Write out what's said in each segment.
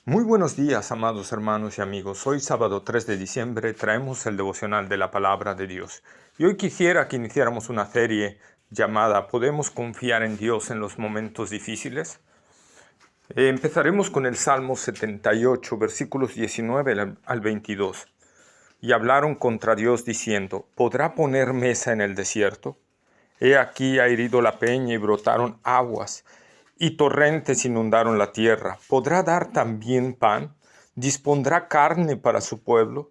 Muy buenos días, amados hermanos y amigos. Hoy, sábado 3 de diciembre, traemos el devocional de la Palabra de Dios. Y hoy quisiera que iniciáramos una serie llamada ¿Podemos confiar en Dios en los momentos difíciles? Empezaremos con el Salmo 78, versículos 19 al 22. Y hablaron contra Dios diciendo, ¿podrá poner mesa en el desierto? He aquí ha herido la peña y brotaron aguas, y torrentes inundaron la tierra. ¿Podrá dar también pan? ¿Dispondrá carne para su pueblo?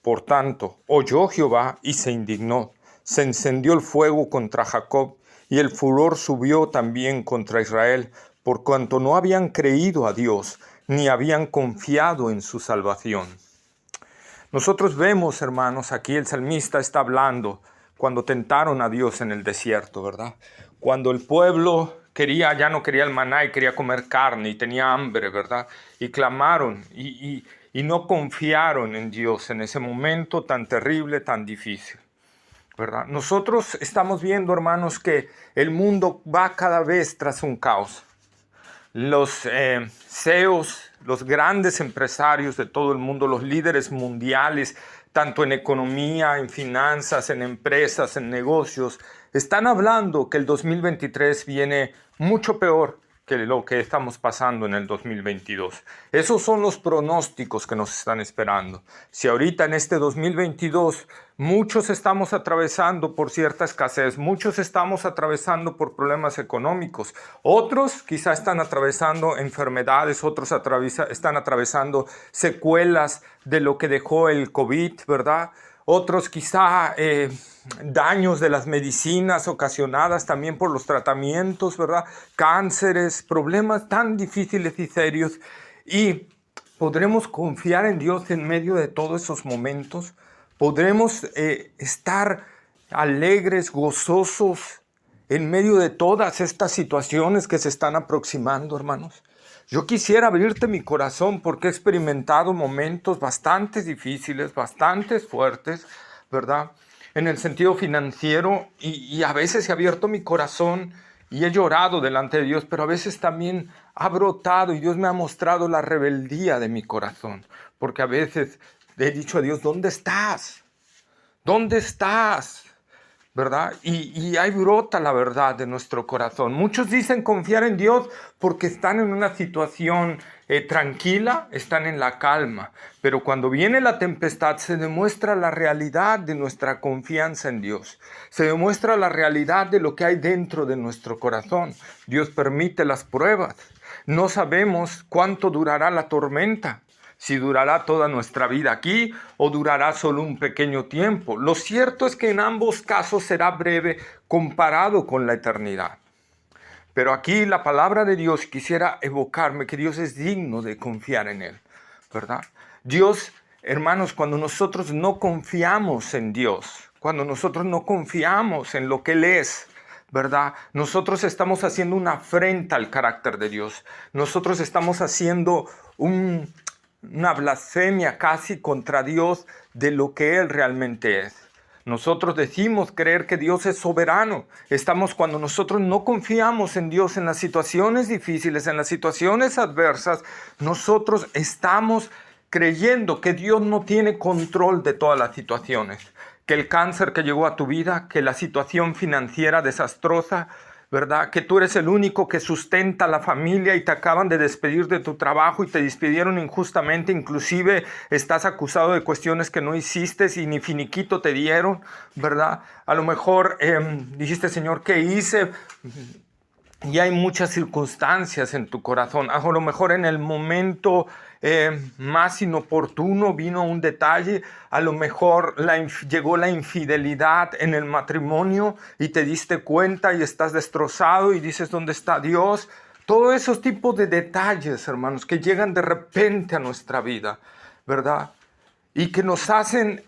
Por tanto, oyó Jehová y se indignó. Se encendió el fuego contra Jacob, y el furor subió también contra Israel, por cuanto no habían creído a Dios, ni habían confiado en su salvación. Nosotros vemos, hermanos, aquí el salmista está hablando cuando tentaron a Dios en el desierto, ¿verdad? Cuando el pueblo ya no quería el maná y quería comer carne y tenía hambre, ¿verdad? Y clamaron y no confiaron en Dios en ese momento tan terrible, tan difícil, ¿verdad? Nosotros estamos viendo, hermanos, que el mundo va cada vez tras un caos. Los CEOs, los grandes empresarios de todo el mundo, los líderes mundiales, tanto en economía, en finanzas, en empresas, en negocios, están hablando que el 2023 viene mucho peor que lo que estamos pasando en el 2022. Esos son los pronósticos que nos están esperando. Si ahorita en este 2022 muchos estamos atravesando por cierta escasez, muchos estamos atravesando por problemas económicos, otros quizá están atravesando enfermedades, otros están atravesando secuelas de lo que dejó el COVID, ¿verdad? Otros quizá daños de las medicinas ocasionadas también por los tratamientos, ¿verdad? Cánceres, problemas tan difíciles y serios. Y podremos confiar en Dios en medio de todos esos momentos. Podremos estar alegres, gozosos en medio de todas estas situaciones que se están aproximando, hermanos. Yo quisiera abrirte mi corazón porque he experimentado momentos bastante difíciles, bastante fuertes, ¿verdad? En el sentido financiero y a veces he abierto mi corazón y he llorado delante de Dios, pero a veces también ha brotado y Dios me ha mostrado la rebeldía de mi corazón, porque a veces le he dicho a Dios, ¿dónde estás? ¿Dónde estás? ¿Verdad? Y ahí brota la verdad de nuestro corazón. Muchos dicen confiar en Dios porque están en una situación tranquila, están en la calma. Pero cuando viene la tempestad se demuestra la realidad de nuestra confianza en Dios. Se demuestra la realidad de lo que hay dentro de nuestro corazón. Dios permite las pruebas. No sabemos cuánto durará la tormenta. Si durará toda nuestra vida aquí o durará solo un pequeño tiempo. Lo cierto es que en ambos casos será breve comparado con la eternidad. Pero aquí la palabra de Dios quisiera evocarme que Dios es digno de confiar en Él, ¿verdad? Dios, hermanos, cuando nosotros no confiamos en Dios, cuando nosotros no confiamos en lo que Él es, ¿verdad? Nosotros estamos haciendo una afrenta al carácter de Dios. Nosotros estamos haciendo una blasfemia casi contra Dios de lo que Él realmente es. Nosotros decimos creer que Dios es soberano. Cuando nosotros no confiamos en Dios en las situaciones difíciles, en las situaciones adversas, nosotros estamos creyendo que Dios no tiene control de todas las situaciones. Que el cáncer que llegó a tu vida, que la situación financiera desastrosa, ¿verdad? Que tú eres el único que sustenta a la familia y te acaban de despedir de tu trabajo y te despidieron injustamente, inclusive estás acusado de cuestiones que no hiciste y ni finiquito te dieron, ¿verdad? A lo mejor dijiste, Señor, ¿qué hice? Y hay muchas circunstancias en tu corazón. A lo mejor en el momento más inoportuno vino un detalle. A lo mejor llegó la infidelidad en el matrimonio y te diste cuenta y estás destrozado y dices, ¿dónde está Dios? Todos esos tipos de detalles, hermanos, que llegan de repente a nuestra vida, ¿verdad? Y que nos hacen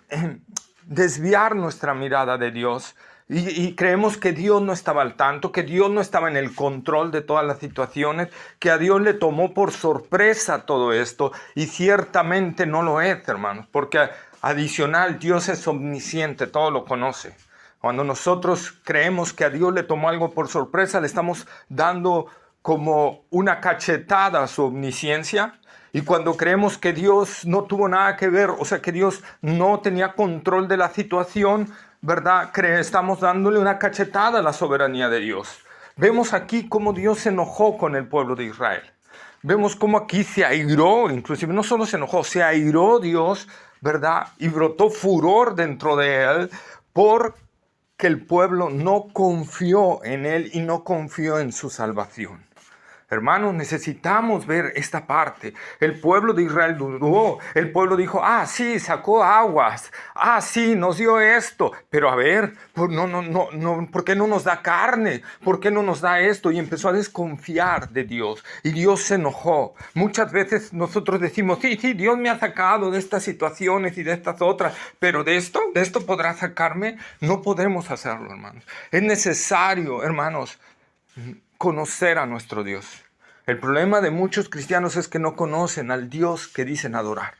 desviar nuestra mirada de Dios. Y creemos que Dios no estaba al tanto, que Dios no estaba en el control de todas las situaciones, que a Dios le tomó por sorpresa todo esto. Y ciertamente no lo es, hermanos, porque adicional Dios es omnisciente, todo lo conoce. Cuando nosotros creemos que a Dios le tomó algo por sorpresa, le estamos dando como una cachetada a su omnisciencia. Y cuando creemos que Dios no tuvo nada que ver, o sea, que Dios no tenía control de la situación, ¿verdad? Estamos dándole una cachetada a la soberanía de Dios. Vemos aquí cómo Dios se enojó con el pueblo de Israel. Vemos cómo aquí se airó, inclusive no solo se enojó, se airó Dios, ¿verdad? Y brotó furor dentro de él porque el pueblo no confió en él y no confió en su salvación. Hermanos, necesitamos ver esta parte. El pueblo de Israel dudó. El pueblo dijo, sí, sacó aguas. Sí, nos dio esto. Pero a ver, ¿por qué no nos da carne? ¿Por qué no nos da esto? Y empezó a desconfiar de Dios. Y Dios se enojó. Muchas veces nosotros decimos, sí, Dios me ha sacado de estas situaciones y de estas otras. Pero de esto podrá sacarme. No podemos hacerlo, hermanos. Es necesario, hermanos, conocer a nuestro Dios. El problema de muchos cristianos es que no conocen al Dios que dicen adorar.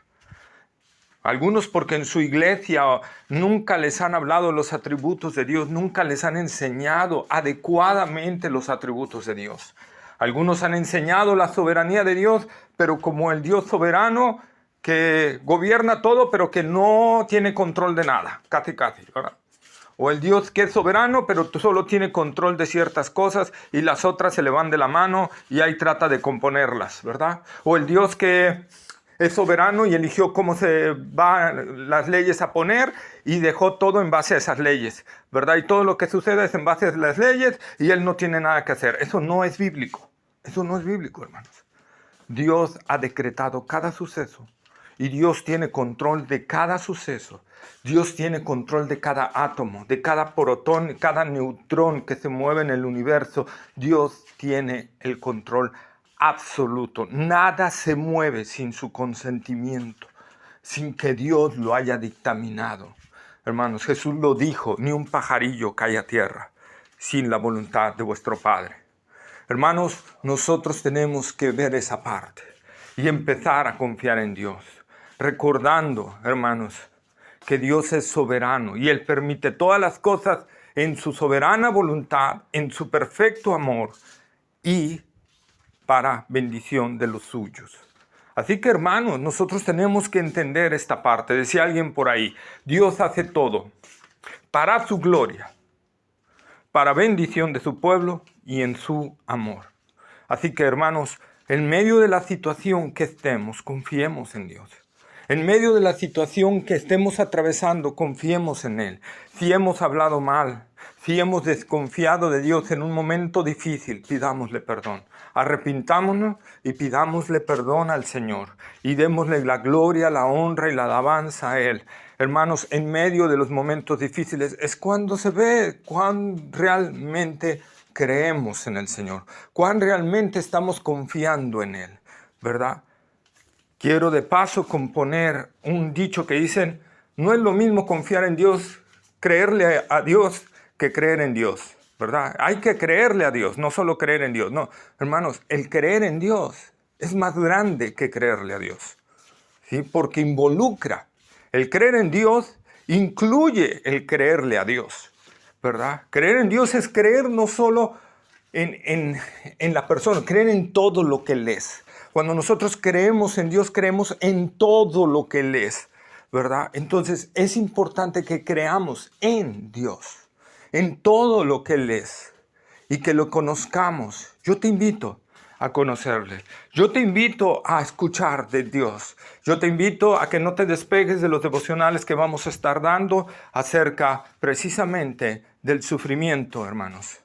Algunos porque en su iglesia nunca les han hablado los atributos de Dios, nunca les han enseñado adecuadamente los atributos de Dios. Algunos han enseñado la soberanía de Dios, pero como el Dios soberano que gobierna todo, pero que no tiene control de nada, casi, ¿verdad? O el Dios que es soberano, pero solo tiene control de ciertas cosas y las otras se le van de la mano y ahí trata de componerlas, ¿verdad? O el Dios que es soberano y eligió cómo se van las leyes a poner y dejó todo en base a esas leyes, ¿verdad? Y todo lo que sucede es en base a las leyes y él no tiene nada que hacer. Eso no es bíblico. Eso no es bíblico, hermanos. Dios ha decretado cada suceso y Dios tiene control de cada suceso. Dios tiene control de cada átomo, de cada protón, cada neutrón que se mueve en el universo. Dios tiene el control absoluto. Nada se mueve sin su consentimiento, sin que Dios lo haya dictaminado. Hermanos, Jesús lo dijo, ni un pajarillo cae a tierra sin la voluntad de vuestro Padre. Hermanos, nosotros tenemos que ver esa parte y empezar a confiar en Dios, recordando, hermanos, que Dios es soberano y Él permite todas las cosas en su soberana voluntad, en su perfecto amor y para bendición de los suyos. Así que, hermanos, nosotros tenemos que entender esta parte. Decía alguien por ahí, Dios hace todo para su gloria, para bendición de su pueblo y en su amor. Así que, hermanos, en medio de la situación que estemos, confiemos en Dios. En medio de la situación que estemos atravesando, confiemos en Él. Si hemos hablado mal, si hemos desconfiado de Dios en un momento difícil, pidámosle perdón. Arrepintámonos y pidámosle perdón al Señor. Y démosle la gloria, la honra y la alabanza a Él. Hermanos, en medio de los momentos difíciles es cuando se ve cuán realmente creemos en el Señor. Cuán realmente estamos confiando en Él, ¿verdad? Quiero de paso componer un dicho que dicen, no es lo mismo confiar en Dios, creerle a Dios que creer en Dios, ¿verdad? Hay que creerle a Dios, no solo creer en Dios. No, hermanos, el creer en Dios es más grande que creerle a Dios, ¿sí? Porque involucra. El creer en Dios incluye el creerle a Dios, ¿verdad? Creer en Dios es creer no solo en la persona, creer en todo lo que Él es. Cuando nosotros creemos en Dios, creemos en todo lo que Él es, ¿verdad? Entonces es importante que creamos en Dios, en todo lo que Él es y que lo conozcamos. Yo te invito a conocerle. Yo te invito a escuchar de Dios. Yo te invito a que no te despegues de los devocionales que vamos a estar dando acerca precisamente del sufrimiento, hermanos.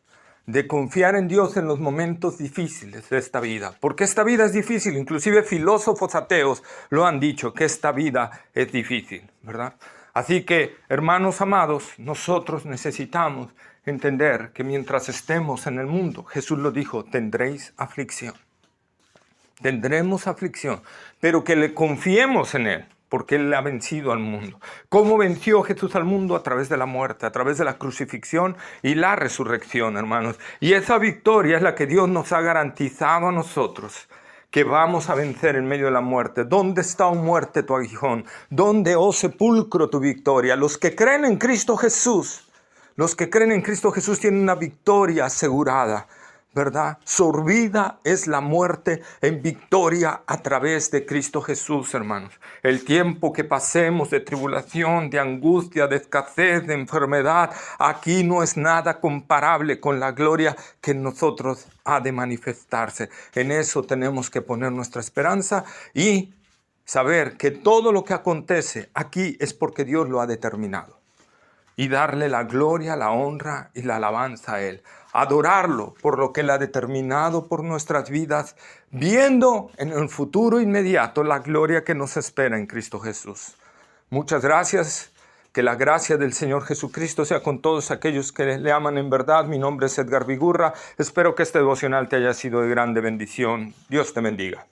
De confiar en Dios en los momentos difíciles de esta vida. Porque esta vida es difícil. Inclusive filósofos ateos lo han dicho, que esta vida es difícil, ¿verdad? Así que, hermanos amados, nosotros necesitamos entender que mientras estemos en el mundo, Jesús lo dijo, tendréis aflicción. Tendremos aflicción, pero que le confiemos en Él. Porque Él ha vencido al mundo. ¿Cómo venció Jesús al mundo? A través de la muerte, a través de la crucifixión y la resurrección, hermanos. Y esa victoria es la que Dios nos ha garantizado a nosotros, que vamos a vencer en medio de la muerte. ¿Dónde está, oh muerte, tu aguijón? ¿Dónde, oh sepulcro, tu victoria? Los que creen en Cristo Jesús, los que creen en Cristo Jesús tienen una victoria asegurada. ¿verdad? Sorbida es la muerte en victoria a través de Cristo Jesús, hermanos. El tiempo que pasemos de tribulación, de angustia, de escasez, de enfermedad, aquí no es nada comparable con la gloria que en nosotros ha de manifestarse. En eso tenemos que poner nuestra esperanza y saber que todo lo que acontece aquí es porque Dios lo ha determinado. Y darle la gloria, la honra y la alabanza a Él. Adorarlo por lo que Él ha determinado por nuestras vidas, viendo en el futuro inmediato la gloria que nos espera en Cristo Jesús. Muchas gracias. Que la gracia del Señor Jesucristo sea con todos aquellos que le aman en verdad. Mi nombre es Edgar Vigurra. Espero que este devocional te haya sido de grande bendición. Dios te bendiga.